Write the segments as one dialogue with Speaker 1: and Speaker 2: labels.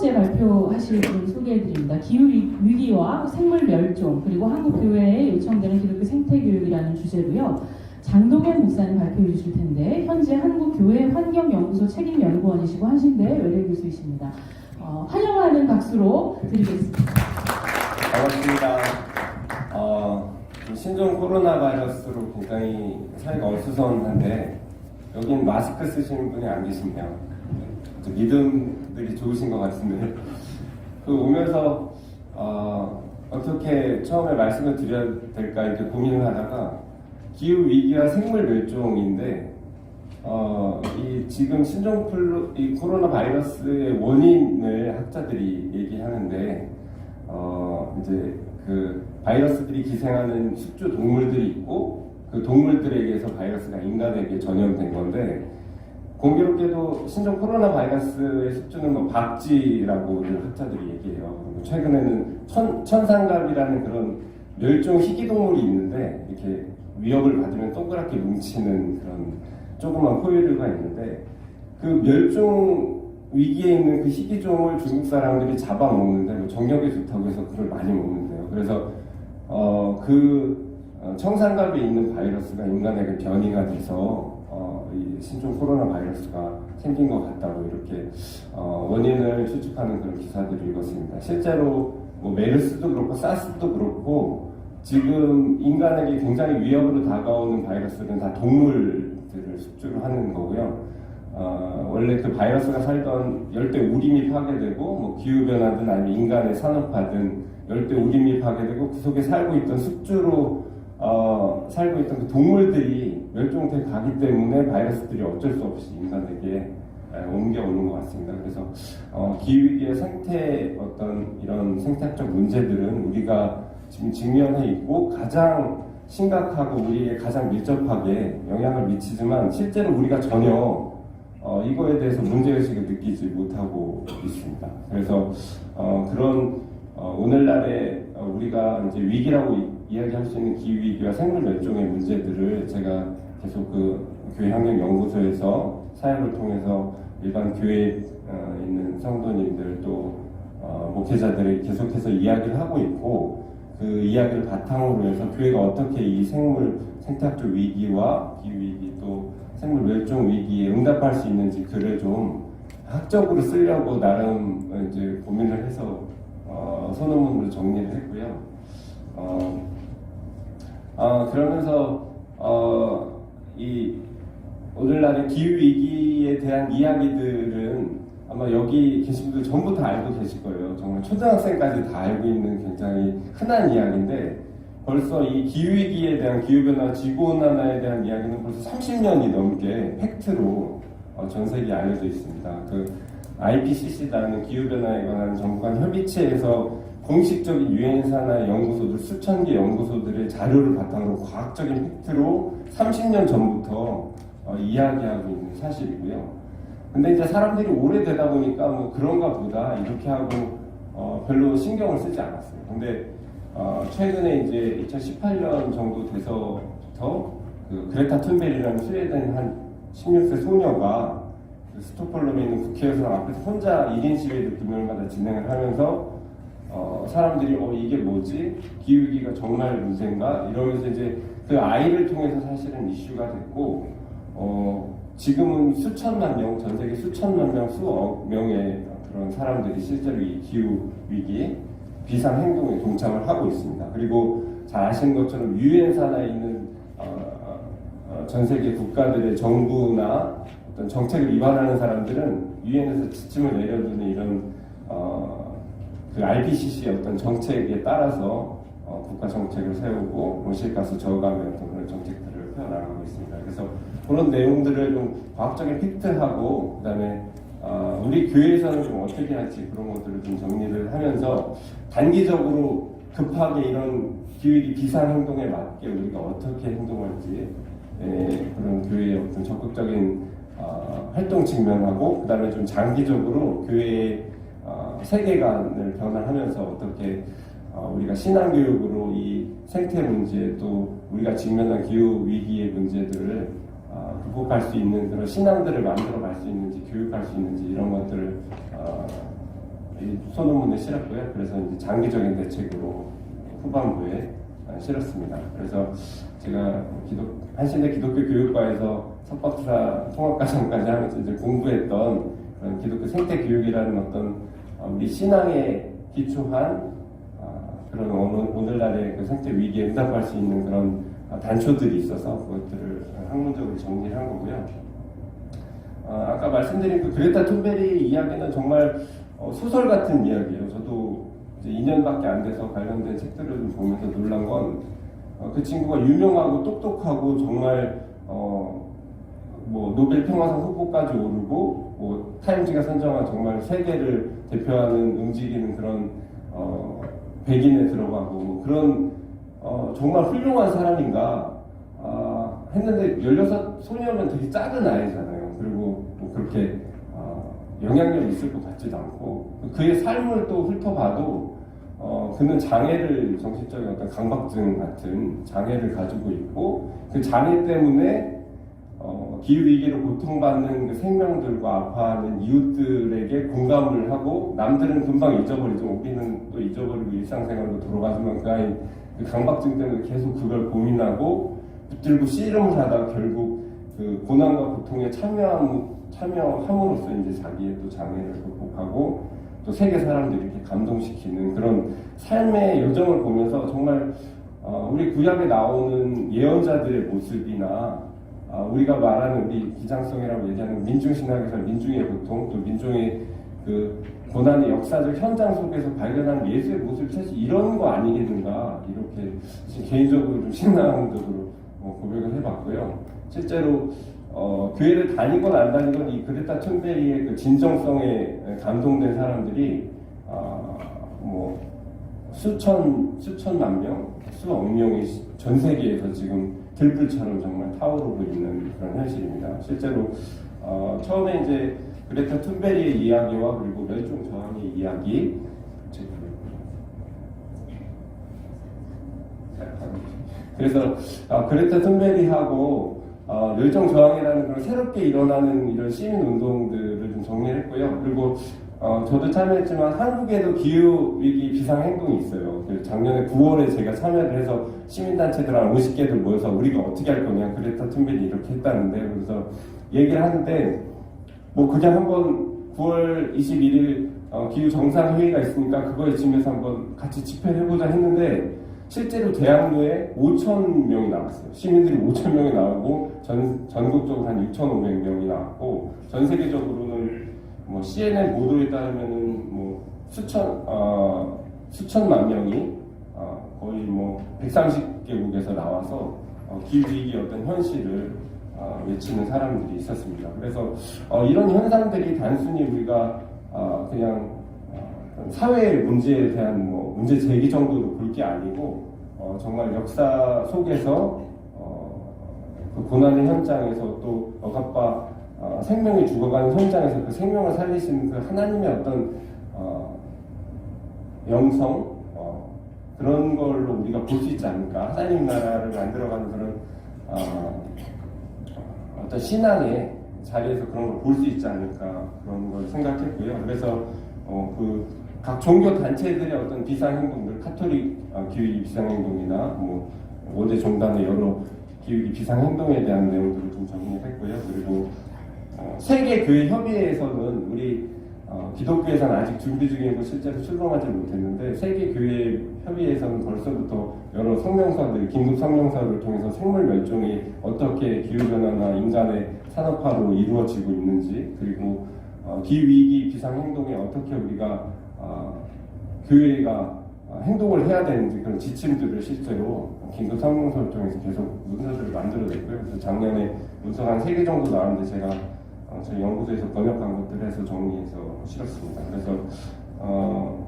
Speaker 1: 번째 발표하실 분 소개해드립니다. 기후위기와 생물멸종 그리고 한국교회에 요청되는 기독교 생태교육이라는 주제로요. 장동현 목사님 발표해 주실 텐데 현재 한국교회 환경연구소 책임연구원이시고 한신대 외래교수이십니다. 환영하는 박수로 드리겠습니다.
Speaker 2: 반갑습니다. 신종 코로나 바이러스로 굉장히 사회가 어수선한데 여긴 마스크 쓰시는 분이 안 계시네요. 믿음들이 좋으신 것 같은데 오면서 어떻게 처음에 말씀을 드려야 될까 이렇게 고민을 하다가 기후 위기와 생물 멸종인데 이 지금 이 코로나 바이러스의 원인을 학자들이 얘기하는데 이제 그 바이러스들이 기생하는 숙주 동물들이 있고 그 동물들에게서 바이러스가 인간에게 전염된 건데 공교롭게도 신종 코로나 바이러스의 숙주는 뭐 박쥐라고 학자들이 얘기해요. 최근에는 천상갑이라는 그런 멸종 희귀동물이 있는데 이렇게 위협을 받으면 동그랗게 뭉치는 그런 조그만 포유류가 있는데 그 멸종 위기에 있는 그 희귀종을 중국 사람들이 잡아먹는데 뭐 정력에 좋다고 해서 그걸 많이 먹는데요. 그래서 청산갑에 있는 바이러스가 인간에게 변이가 돼서 이 신종 코로나 바이러스가 생긴 것 같다고 이렇게 원인을 추측하는 그런 기사들을 읽었습니다. 실제로 뭐 메르스도 그렇고 사스도 그렇고 지금 인간에게 굉장히 위협으로 다가오는 바이러스는 다 동물들을 숙주로 하는 거고요. 원래 그 바이러스가 살던 열대 우림이 파괴되고 뭐 기후변화든 아니면 인간의 산업화든 열대 우림이 파괴되고 그 속에 살고 있던 숙주로 살고 있던 그 동물들이 멸종돼 가기 때문에 바이러스들이 어쩔 수 없이 인간에게 옮겨오는 것 같습니다. 그래서 기후위기의 이런 생태학적 문제들은 우리가 지금 직면해 있고 가장 심각하고 우리에게 가장 밀접하게 영향을 미치지만 실제로 우리가 전혀 이거에 대해서 문제의식을 느끼지 못하고 있습니다. 그래서 그런 오늘날에 우리가 이제 위기라고 이야기할 수 있는 기후위기와 생물멸종의 문제들을 제가 계속 그 교회환경연구소에서 사역을 통해서 일반 교회에 있는 성도님들 또 목회자들이 계속해서 이야기를 하고 있고 그 이야기를 바탕으로 해서 교회가 어떻게 이 생태학적 위기와 기후위기 또 생물멸종 위기에 응답할 수 있는지 글을 좀 학적으로 쓰려고 나름 이제 고민을 해서 소논문으로 정리를 했고요. 그러면서 이 오늘날의 기후 위기에 대한 이야기들은 아마 여기 계신 분들 전부 다 알고 계실 거예요. 정말 초등학생까지 다 알고 있는 굉장히 흔한 이야기인데 벌써 이 기후 위기에 대한 기후변화, 지구온난화에 대한 이야기는 벌써 30년이 넘게 팩트로 전 세계에 알려져 있습니다. 그 IPCC라는 기후변화에 관한 정부 간 협의체에서 공식적인 유엔 산하의 연구소들 수천 개 연구소들의 자료를 바탕으로 과학적인 팩트로 30년 전부터 이야기하고 있는 사실이고요. 근데 이제 사람들이 오래되다 보니까 뭐 그런가 보다 이렇게 하고 별로 신경을 쓰지 않았어요. 근데 최근에 이제 2018년 정도 돼서부터 그 그레타 툰베리라는 스웨덴 한 16세 소녀가 그 스톡홀름에 있는 국회의사 앞에서 혼자 1인 시위를 금요일마다 진행을 하면서 사람들이 이게 뭐지? 기후위기가 정말 문제인가? 이러면서 이제 그 아이를 통해서 사실은 이슈가 됐고 지금은 수천만 명, 전 세계 수천만 명, 수억 명의 그런 사람들이 실제로 이 기후위기 비상행동에 동참을 하고 있습니다. 그리고 잘 아시는 것처럼 유엔 산하에 있는 전 세계 국가들의 정부나 어떤 정책을 위반하는 사람들은 유엔에서 지침을 내려주는 이런 그 IPCC의 어떤 정책에 따라서 국가 정책을 세우고 온실가스 저감의 어떤 그런 정책들을 펴나가고 있습니다. 그래서 그런 내용들을 좀 과학적인 팩트하고 그다음에 우리 교회에서는 좀 어떻게 할지 그런 것들을 좀 정리를 하면서 단기적으로 급하게 이런 기후위기 비상행동에 맞게 우리가 어떻게 행동할지 그런 교회의 어떤 적극적인 활동 측면하고 그다음에 좀 장기적으로 교회의 세계관을 변화하면서 어떻게 우리가 신앙교육으로 이 생태 문제 또 우리가 직면한 기후 위기의 문제들을 극복할 수 있는 그런 신앙들을 만들어 갈 수 있는지 교육할 수 있는지 이런 것들을 이 소논문에 실었고요. 그래서 이제 장기적인 대책으로 후반부에 실었습니다. 그래서 제가 한신대 기독교 교육과에서 석박사 통합과정까지 하면서 이제 공부했던 그런 기독교 생태 교육이라는 어떤 우리 신앙에 기초한 그런 오늘날의 그 생태 위기에 응답할 수 있는 그런 단초들이 있어서 그것들을 학문적으로 정리를 한 거고요. 아까 말씀드린 그 그레타 툰베리 이야기는 정말 소설 같은 이야기예요. 저도 이제 2년밖에 안 돼서 관련된 책들을 좀 보면서 놀란 건 그 친구가 유명하고 똑똑하고 정말 뭐 노벨 평화상 후보까지 오르고 뭐 타임지가 선정한 정말 세계를 대표하는 움직이는 그런 백인에 들어가고 뭐 그런 정말 훌륭한 사람인가 했는데 16 소녀면 되게 작은 아이잖아요. 그리고 뭐 그렇게 영향력이 있을 것 같지도 않고 그의 삶을 또 훑어봐도 그는 장애를 정신적인 어떤 강박증 같은 장애를 가지고 있고 그 장애 때문에 기후위기로 고통받는 그 생명들과 아파하는 이웃들에게 공감을 하고 남들은 금방 잊어버리죠. 우리는 또 잊어버리고 일상생활로 돌아가지만 그 아이 그 강박증 때문에 계속 그걸 고민하고 붙들고 씨름을 하다가 결국 그 고난과 고통에 참여함으로써 이제 자기의 또 장애를 극복하고 또 세계 사람들이 이렇게 감동시키는 그런 삶의 여정을 보면서 정말 우리 구약에 나오는 예언자들의 모습이나 우리가 말하는 우리 기장성이라고 얘기하는 민중신학에서 민중의 고통 또 민중의 그 고난의 역사적 현장 속에서 발견하는 예수의 모습 사실 이런 거 아니겠는가 이렇게 개인적으로 좀 신앙적으로 고백을 해봤고요. 실제로 교회를 다니건 안 다니건 이 그레타 툰베리의 그 진정성에 감동된 사람들이 뭐 수천만 명, 수억 명이 전 세계에서 지금 들불처럼 정말 타오르고 있는 그런 현실입니다. 실제로 처음에 이제 그레타 툰베리의 이야기와 그리고 멸종 저항의 이야기 그래서 그레타 툰베리하고 멸종 저항이라는 그런 새롭게 일어나는 이런 시민 운동들을 좀 정리했고요. 그리고 저도 참여했지만 한국에도 기후 위기 비상 행동이 있어요. 작년에 9월에 제가 참여를 해서 시민단체들 한 50개들 모여서 우리가 어떻게 할 거냐 그레타 툰베리 이렇게 했다는데 그래서 얘기를 하는데 뭐 그냥 한번 9월 21일 기후 정상 회의가 있으니까 그거에 집에서 한번 같이 집회를 해보자 했는데 실제로 대학로에 5,000명이 나왔어요. 시민들이 5,000명이 나오고 전국적으로 한 6,500명이 나왔고 전 세계적으로는 뭐 CNN 보도에 따르면은 뭐 수천만 명이 거의 뭐 130개국에서 나와서 기후 위기 어떤 현실을 외치는 사람들이 있었습니다. 그래서 이런 현상들이 단순히 우리가 그냥 사회의 문제에 대한 뭐 문제 제기 정도로 볼 게 아니고 정말 역사 속에서 그 고난의 현장에서 또 억압과 생명이 죽어가는 현장에서 그 생명을 살리시는 그 하나님의 어떤 영성 그런 걸로 우리가 볼 수 있지 않을까. 하나님 나라를 만들어가는 그런 어떤 신앙의 자리에서 그런 걸 볼 수 있지 않을까 그런 걸 생각했고요. 그래서 그 각 종교 단체들의 어떤 비상행동들, 카톨릭 기후위기 비상행동이나 뭐 5대 종단의 여러 기후위기 비상행동에 대한 내용들을 좀 정리했고요. 그리고 세계교회 협의회에서는 우리 기독교에서는 아직 준비 중이고 실제로 출범하지 못했는데 세계교회 협의회에서는 벌써부터 여러 성명서들, 긴급 성명서를 통해서 생물 멸종이 어떻게 기후변화나 인간의 산업화로 이루어지고 있는지 그리고 기후위기 비상행동에 어떻게 우리가 교회가 행동을 해야 되는지 그런 지침들을 실제로 긴급 성명서를 통해서 계속 문서들을 만들어냈고요. 그래서 작년에 문서가 한 3개 정도 나왔는데 제가 저희 연구소에서 번역한 것들을 해서 정리해서 실었습니다. 그래서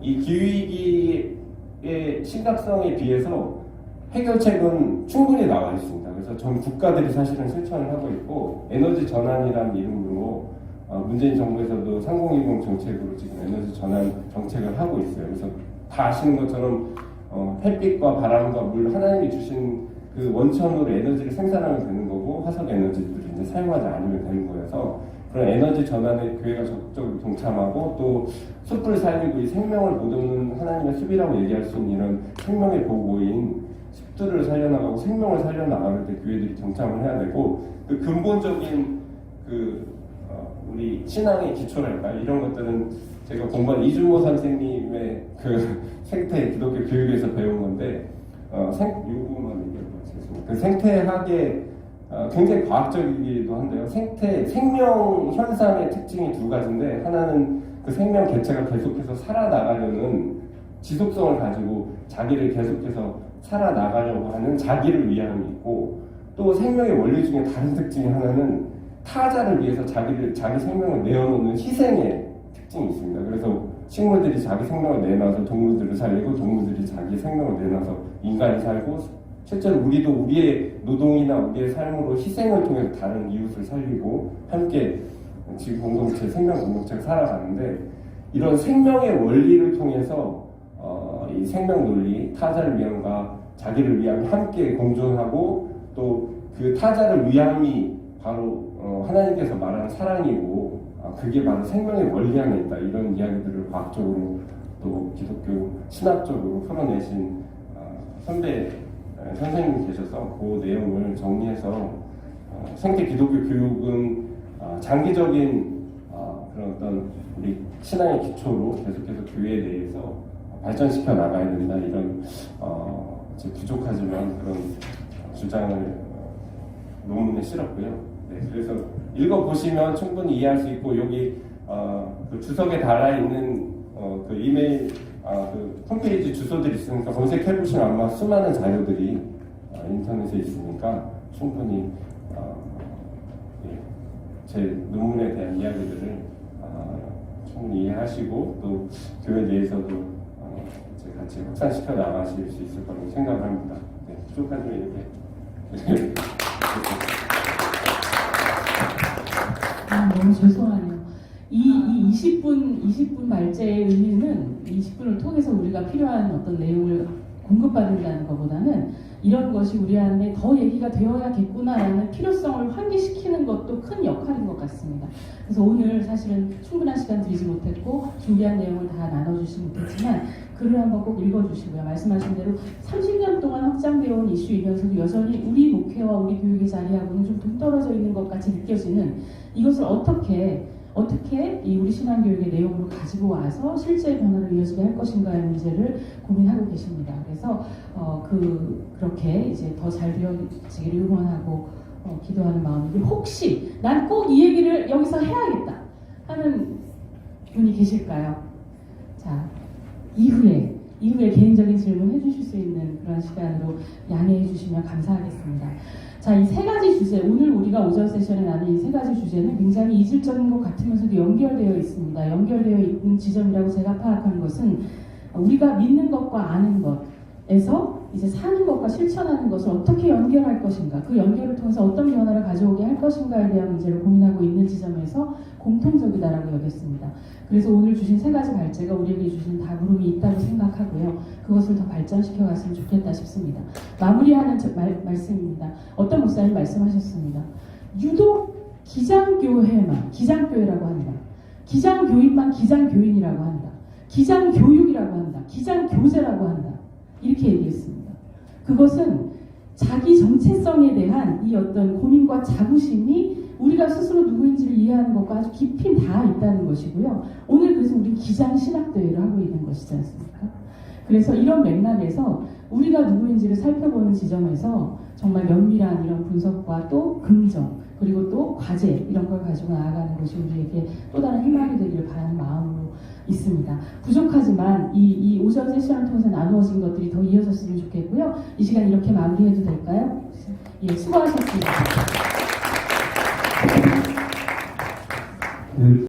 Speaker 2: 이 기후위기의 심각성에 비해서 해결책은 충분히 나와 있습니다. 그래서 전 국가들이 사실은 실천을 하고 있고 에너지 전환이라는 이름으로 문재인 정부에서도 3020 정책으로 지금 에너지 전환 정책을 하고 있어요. 그래서 다 아시는 것처럼 햇빛과 바람과 물 하나님이 주신 그 원천으로 에너지를 생산하면 되는 거고 화석 에너지들을 이제 사용하지 않으면 되는 거여서 그런 에너지 전환에 교회가 적극적으로 동참하고 또 숲을 살리고 이 생명을 못 얻는 하나님의 숲이라고 얘기할 수 있는 이런 생명의 보고인 숲들을 살려나가고 생명을 살려나가는 데 교회들이 동참을 해야 되고 그 근본적인 우리 신앙의 기초랄까요? 이런 것들은 제가 공부한 이준모 선생님의 그 생태 기독교 교육에서 배운 건데 요거만 얘기해보겠습니다. 그 생태학의 굉장히 과학적이기도 한데요. 생명 현상의 특징이 두 가지인데 하나는 그 생명 개체가 계속해서 살아나가려는 지속성을 가지고 자기를 계속해서 살아나가려고 하는 자기를 위함이 있고 또 생명의 원리 중에 다른 특징이 하나는 타자를 위해서 자기 생명을 내어놓는 희생의 특징이 있습니다. 그래서 식물들이 자기 생명을 내놔서 동물들을 살리고 동물들이 자기 생명을 내놔서 인간이 살고 실제로 우리도 우리의 노동이나 우리의 삶으로 희생을 통해서 다른 이웃을 살리고 함께 지구 공동체, 생명 공동체가 살아가는데 이런 생명의 원리를 통해서 이 생명 논리, 타자를 위함과 자기를 위함이 함께 공존하고 또 그 타자를 위함이 바로 하나님께서 말하는 사랑이고 그게 바로 생명의 원리 안에 있다. 이런 이야기들을 과학적으로 또 기독교 신학적으로 풀어내신 선생님이 계셔서 그 내용을 정리해서 생태 기독교 교육은 장기적인 그런 어떤 우리 신앙의 기초로 계속해서 교회 내에서 발전시켜 나가야 된다. 이런 부족하지만 그런 주장을 논문에 실었고요. 네, 그래서 읽어보시면 충분히 이해할 수 있고 여기 그 주석에 달아 있는 그 이메일 그 홈페이지 주소들이 있으니까 검색해보시면 아마 수많은 자료들이 인터넷에 있으니까 충분히 제 논문에 대한 이야기들을 충분히 이해하시고 또 교회 내에서도 같이 확산시켜 나가실 수 있을 거라고 생각을 합니다. 네, 부족한 점이 이렇게
Speaker 1: 너무 죄송하네요. 이 20분 말제의 의미는 20분을 통해서 우리가 필요한 어떤 내용을 공급받는다는 것보다는 이런 것이 우리 안에 더 얘기가 되어야겠구나라는 필요성을 환기시키는 것도 큰 역할인 것 같습니다. 그래서 오늘 사실은 충분한 시간 드리지 못했고 준비한 내용을 다 나눠주지 못했지만 글을 한번 꼭 읽어주시고요. 말씀하신 대로 30년 동안 확장되어 온 이슈이면서도 여전히 우리 목회와 우리 교육의 자리하고는 좀 동떨어져 있는 것 같이 느껴지는 이것을 어떻게 이 우리 신앙교육의 내용으로 가지고 와서 실제 변화를 이어지게 할 것인가의 문제를 고민하고 계십니다. 그래서 그렇게 이제 더 잘 되어지기를 응원하고 기도하는 마음이고 혹시 난 꼭 이 얘기를 여기서 해야겠다 하는 분이 계실까요? 자, 이후에 개인적인 질문 해주실 수 있는 그런 시간으로 양해해 주시면 감사하겠습니다. 자, 이 세 가지 주제, 오늘 우리가 오전 세션에 나눈 이 세 가지 주제는 굉장히 이질적인 것 같으면서도 연결되어 있습니다. 연결되어 있는 지점이라고 제가 파악한 것은 우리가 믿는 것과 아는 것에서 이제 사는 것과 실천하는 것을 어떻게 연결할 것인가, 그 연결을 통해서 어떤 변화를 가져오게 할 것인가에 대한 문제를 고민하고 있는 지점에서 공통적이다라고 여겼습니다. 그래서 오늘 주신 세 가지 발제가 우리에게 주신 다부름이 있다고 생각하고요. 그것을 더 발전시켜 갔으면 좋겠다 싶습니다. 마무리하는 말씀입니다. 어떤 목사님 말씀하셨습니다. 유독 기장교회라고 한다. 기장교인만 기장교인이라고 한다. 기장교육이라고 한다. 기장교제라고 한다. 이렇게 얘기했습니다. 그것은 자기 정체성에 대한 이 어떤 고민과 자부심이 우리가 스스로 누구인지를 이해하는 것과 아주 깊이 닿아 있다는 것이고요. 오늘 그래서 우리 기장신학대회를 하고 있는 것이지 않습니까? 그래서 이런 맥락에서 우리가 누구인지를 살펴보는 지점에서 정말 면밀한 이런 분석과 또 긍정 그리고 또 과제 이런 걸 가지고 나아가는 것이 우리에게 또 다른 희망이 되기를 바라는 마음으로 있습니다. 부족하지만 이 오전 세션을 통해서 나누어진 것들이 더 이어졌으면 좋겠고요. 이 시간 이렇게 마무리해도 될까요? 예, 수고하셨습니다.